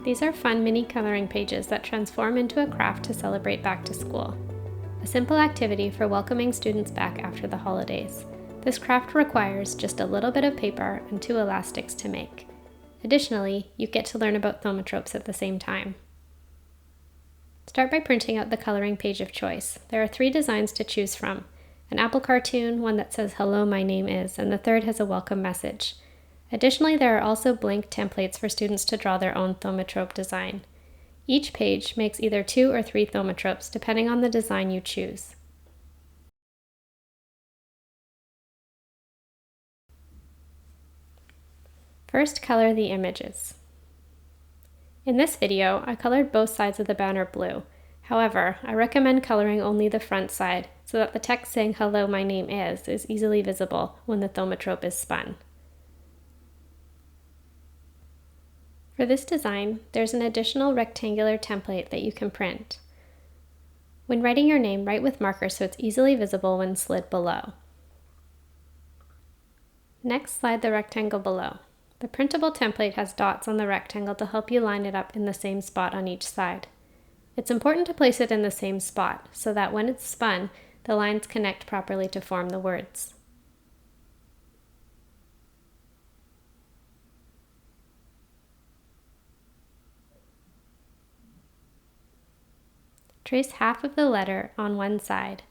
These are fun mini coloring pages that transform into a craft to celebrate back to school. A simple activity for welcoming students back after the holidays. This craft requires just a little bit of paper and 2 elastics to make. Additionally, you get to learn about thaumatropes at the same time. Start by printing out the coloring page of choice. There are 3 designs to choose from. An apple cartoon, one that says "Hello, my name is," and the third has a welcome message. Additionally, there are also blank templates for students to draw their own thaumatrope design. Each page makes either 2 or 3 thaumatropes, depending on the design you choose. First, color the images. In this video, I colored both sides of the banner blue. However, I recommend coloring only the front side so that the text saying "Hello, my name is" easily visible when the thaumatrope is spun. For this design, there's an additional rectangular template that you can print. When writing your name, write with marker so it's easily visible when slid below. Next, slide the rectangle below. The printable template has dots on the rectangle to help you line it up in the same spot on each side. It's important to place it in the same spot so that when it's spun, the lines connect properly to form the words. Trace half of the letter on one side,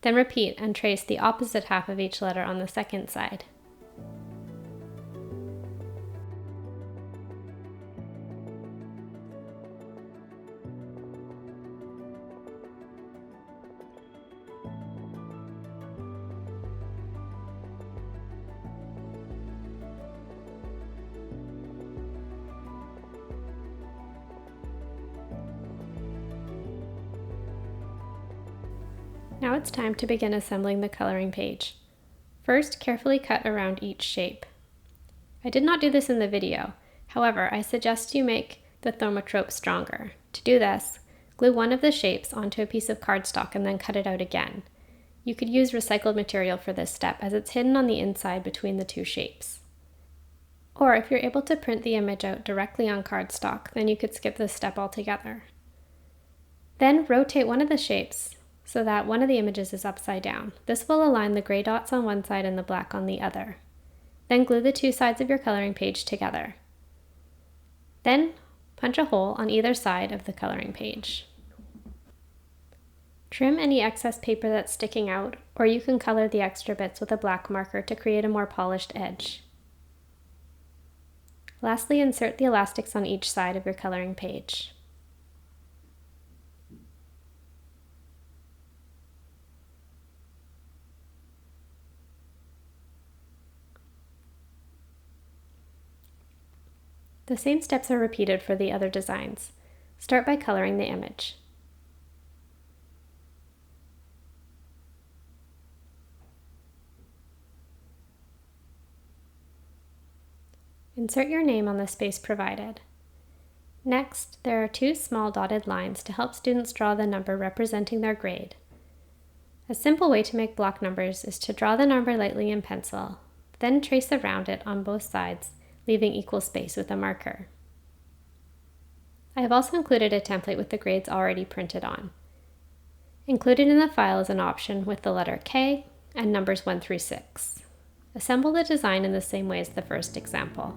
then repeat and trace the opposite half of each letter on the second side. Now it's time to begin assembling the coloring page. First, carefully cut around each shape. I did not do this in the video. However, I suggest you make the thaumatrope stronger. To do this, glue one of the shapes onto a piece of cardstock and then cut it out again. You could use recycled material for this step as it's hidden on the inside between the 2 shapes. Or if you're able to print the image out directly on cardstock, then you could skip this step altogether. Then rotate one of the shapes so that one of the images is upside down. This will align the gray dots on one side and the black on the other. Then glue the 2 sides of your coloring page together. Then punch a hole on either side of the coloring page. Trim any excess paper that's sticking out, or you can color the extra bits with a black marker to create a more polished edge. Lastly, insert the elastics on each side of your coloring page. The same steps are repeated for the other designs. Start by coloring the image. Insert your name on the space provided. Next, there are 2 small dotted lines to help students draw the number representing their grade. A simple way to make block numbers is to draw the number lightly in pencil, then trace around it on both sides, leaving equal space with a marker. I have also included a template with the grades already printed on. Included in the file is an option with the letter K and numbers 1 through 6. Assemble the design in the same way as the first example.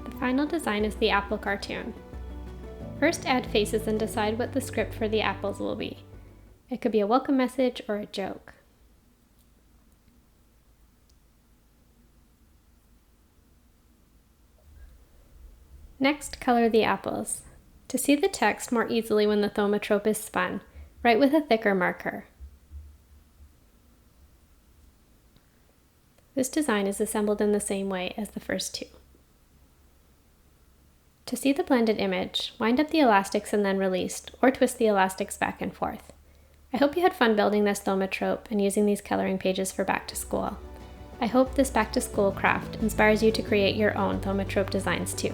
The final design is the apple cartoon. First, add faces and decide what the script for the apples will be. It could be a welcome message or a joke. Next, color the apples. To see the text more easily when the thaumatrope is spun, write with a thicker marker. This design is assembled in the same way as the first two. To see the blended image, wind up the elastics and then release, or twist the elastics back and forth. I hope you had fun building this thaumatrope and using these coloring pages for back to school. I hope this back to school craft inspires you to create your own thaumatrope designs too.